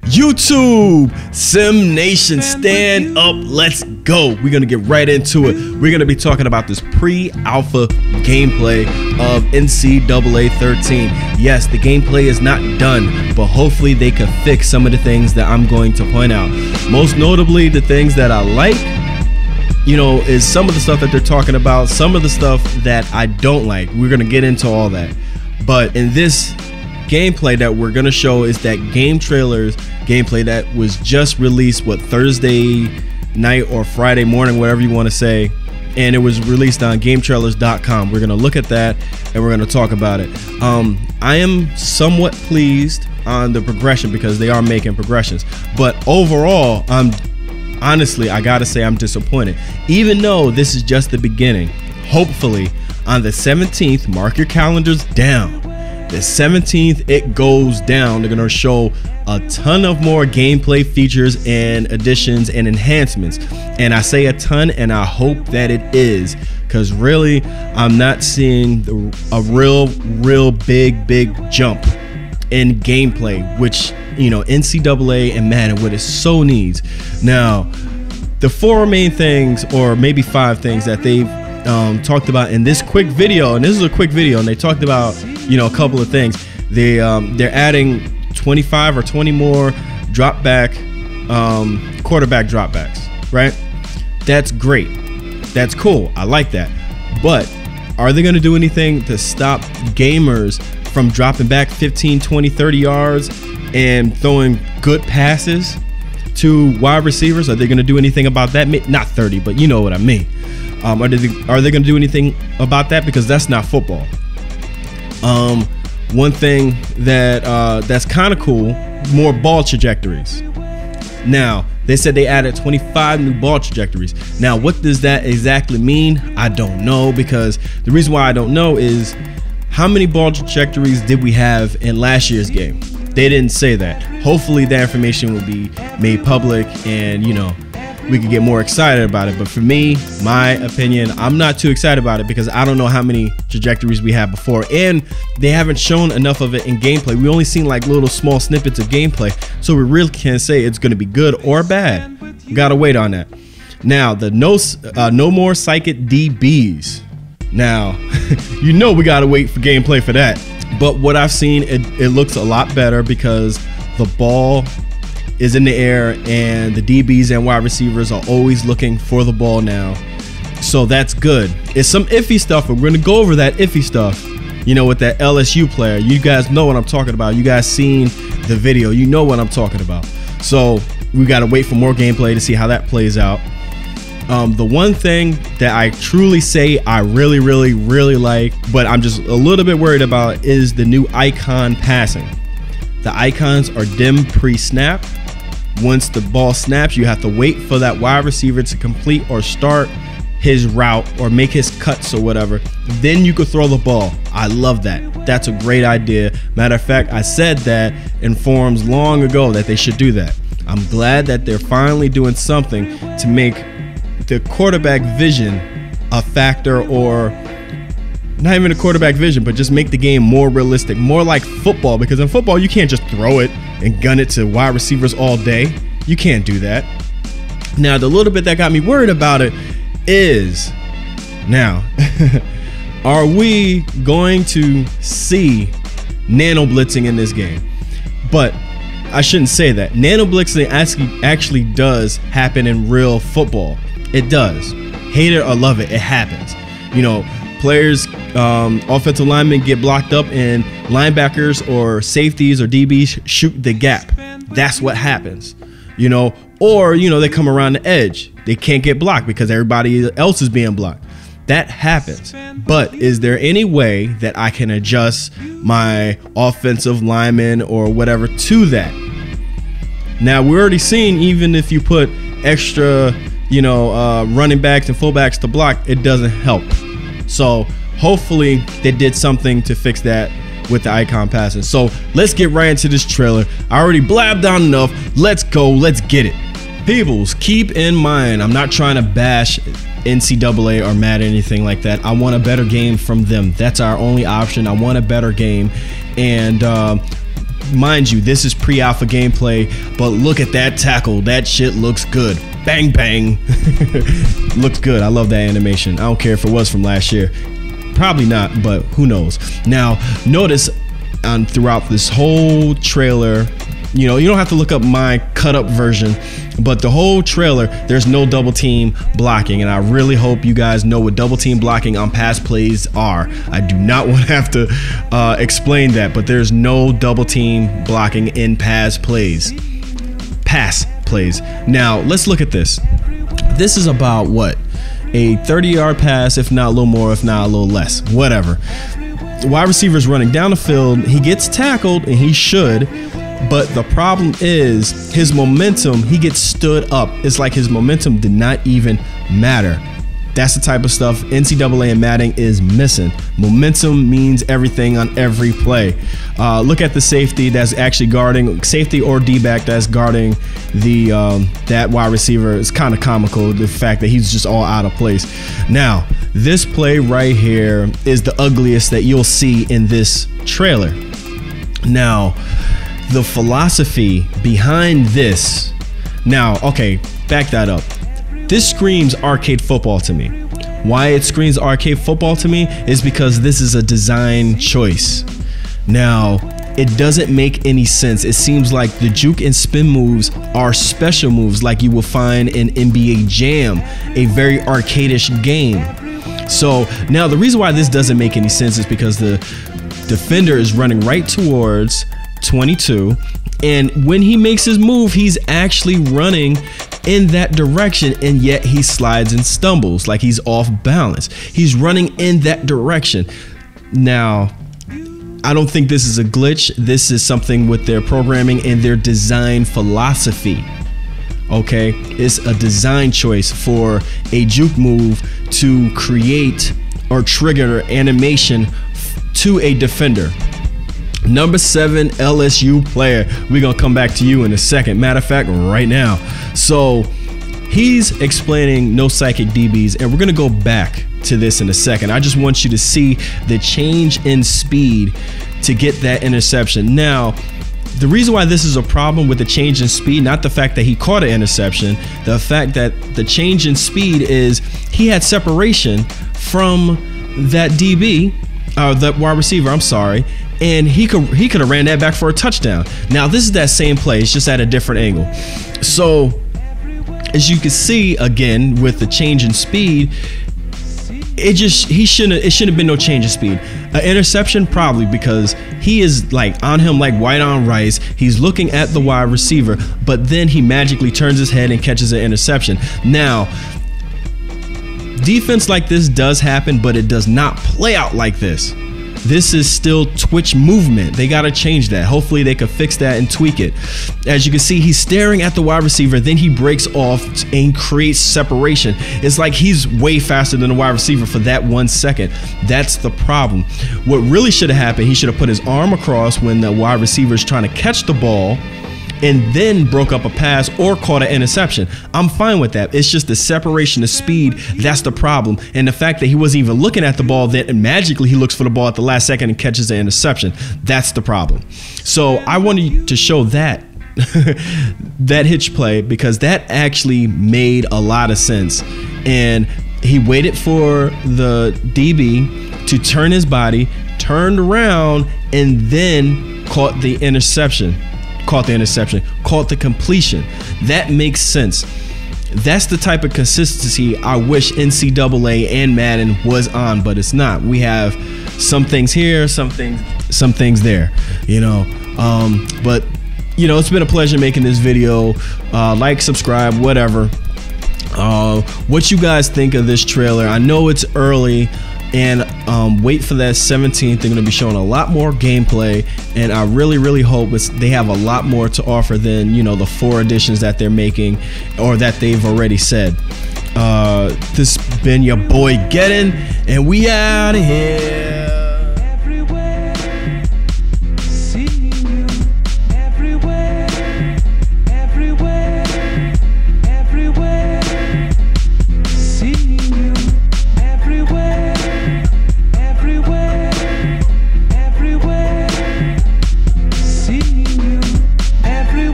YouTube, Sim Nation, stand up, let's go. We're gonna get right into it. We're gonna be talking about this pre-alpha gameplay of NCAA 13. Yes, the gameplay is not done, but hopefully they can fix some of the things that I'm going to point out. Most notably, the things that I like, is some of the stuff that they're talking about, some of the stuff that I don't like. We're gonna get into all that. But in this gameplay that we're gonna show is that game trailers gameplay that was just released Thursday night or Friday morning, whatever you want to say, and it was released on gametrailers.com. We're gonna look at that and we're gonna talk about it. I am somewhat pleased on the progression because they are making progressions, but overall honestly I gotta say I'm disappointed, even though this is just the beginning. Hopefully on the 17th, mark your calendars down, the 17th it goes down. They're gonna show a ton of more gameplay features and additions and enhancements, and I say a ton and I hope that it is, because really I'm not seeing a real big jump in gameplay, which NCAA and Madden what it so needs. Now the four main things, or maybe five things that they've talked about in this quick video, and this is a quick video, and they talked about a couple of things. They're adding 25 or 20 more quarterback dropbacks, right? That's great, that's cool, I like that. But are they going to do anything to stop gamers from dropping back 15, 20, 30 yards and throwing good passes to wide receivers? Are they going to do anything about that? Not 30, but you know what I mean. Are they going to do anything about that? Because that's not football. One thing that's kind of cool, more ball trajectories. Now they said they added 25 new ball trajectories. Now what does that exactly mean? I don't know, because the reason why I don't know is how many ball trajectories did we have in last year's game? They didn't say that. Hopefully that information will be made public and we could get more excited about it. But for me, my opinion, I'm not too excited about it because I don't know how many trajectories we had before, and they haven't shown enough of it in gameplay. We only seen like little small snippets of gameplay, so we really can't say it's going to be good or bad. We gotta wait on that. Now the no more psychic DBs. Now we gotta wait for gameplay for that. But what I've seen, it looks a lot better because the ball is in the air and the DBs and wide receivers are always looking for the ball now, so that's good. It's some iffy stuff, and we're gonna go over that iffy stuff with that LSU player. You guys know what I'm talking about. You guys seen the video, you know what I'm talking about. So we gotta wait for more gameplay to see how that plays out. The one thing that I truly say I really like, but I'm just a little bit worried about, is the new icon passing. The icons are dim pre-snap. Once the ball snaps, you have to wait for that wide receiver to complete or start his route or make his cuts or whatever. Then you could throw the ball. I love that. That's a great idea. Matter of fact, I said that in forums long ago that they should do that. I'm glad that they're finally doing something to make the quarterback vision a factor, or not even a quarterback vision, but just make the game more realistic, more like football, because in football you can't just throw it and gun it to wide receivers all day. You can't do that. Now the little bit that got me worried about it is, now are we going to see nano blitzing in this game? But I shouldn't say that. Nano blitzing actually does happen in real football. It does. Hate it or love it, it happens. Players, offensive linemen get blocked up, and linebackers or safeties or DBs shoot the gap. That's what happens, or they come around the edge. They can't get blocked because everybody else is being blocked. That happens. But is there any way that I can adjust my offensive lineman or whatever to that? Now we're already seeing, even if you put extra running backs and fullbacks to block, it doesn't help. So hopefully they did something to fix that with the icon passing. So let's get right into this trailer. I already blabbed on enough. Let's go, let's get it. Peoples, keep in mind, I'm not trying to bash NCAA or Madden or anything like that. I want a better game from them. That's our only option. I want a better game. And mind you, this is pre-alpha gameplay, but look at that tackle. That shit looks good. Bang, bang. Looks good. I love that animation. I don't care if it was from last year. Probably not, but who knows. Now, notice throughout this whole trailer, you know, you don't have to look up my cut up version, but the whole trailer, there's no double team blocking. And I really hope you guys know what double team blocking on pass plays are. I do not want to have to explain that, but there's no double team blocking in pass plays. Now, let's look at this. This is about what? A 30-yard pass, if not a little more, if not a little less, whatever. Wide receiver's running down the field. He gets tackled, and he should. But the problem is his momentum, he gets stood up. It's like his momentum did not even matter. That's the type of stuff NCAA and Madden is missing. Momentum means everything on every play. Look at the safety that's actually guarding, safety or D-back that's guarding the that wide receiver. It's kind of comical, the fact that he's just all out of place. Now, this play right here is the ugliest that you'll see in this trailer. Now, the philosophy behind this. Now, okay, back that up. This screams arcade football to me. Why it screams arcade football to me is because this is a design choice. Now, it doesn't make any sense. It seems like the juke and spin moves are special moves like you will find in NBA Jam, a very arcadish game. So now the reason why this doesn't make any sense is because the defender is running right towards 22, and when he makes his move, he's actually running in that direction, and yet he slides and stumbles like he's off balance. He's running in that direction. Now, I don't think this is a glitch. This is something with their programming and their design philosophy. Okay, it's a design choice for a juke move to create or trigger animation to a defender. Number 7 LSU player. We're gonna come back to you in a second. Matter of fact, right now. So he's explaining no psychic DBs, and we're gonna go back to this in a second. I just want you to see the change in speed to get that interception. Now, the reason why this is a problem with the change in speed, not the fact that he caught an interception, the fact that the change in speed is he had separation from that DB, that wide receiver, I'm sorry, and he could have ran that back for a touchdown. Now, this is that same play, it's just at a different angle. So, as you can see, again, with the change in speed, it shouldn't have been no change in speed. An interception, probably, because he is like on him like white on rice. He's looking at the wide receiver, but then he magically turns his head and catches an interception. Now, defense like this does happen, but it does not play out like this. This is still twitch movement. They got to change that. Hopefully they could fix that and tweak it. As you can see, he's staring at the wide receiver, then he breaks off and creates separation. It's like he's way faster than the wide receiver for that 1 second. That's the problem. What really should have happened, he should have put his arm across when the wide receiver is trying to catch the ball, and then broke up a pass or caught an interception. I'm fine with that. It's just the separation of speed that's the problem, and the fact that he wasn't even looking at the ball, then magically he looks for the ball at the last second and catches the interception. That's the problem. So I wanted to show that that hitch play, because that actually made a lot of sense. And he waited for the DB to turn his body, turned around, and then caught the interception. Caught the completion. That makes sense. That's the type of consistency I wish NCAA and Madden was on, but it's not. We have some things here, some things there, you know. But you know, it's been a pleasure making this video. Like, subscribe, whatever. What you guys think of this trailer? I know it's early, and wait for that 17th. They're going to be showing a lot more gameplay, and I really hope they have a lot more to offer than, you know, the 4 additions that they're making or that they've already said. This been your boy Gettin', and we out of here.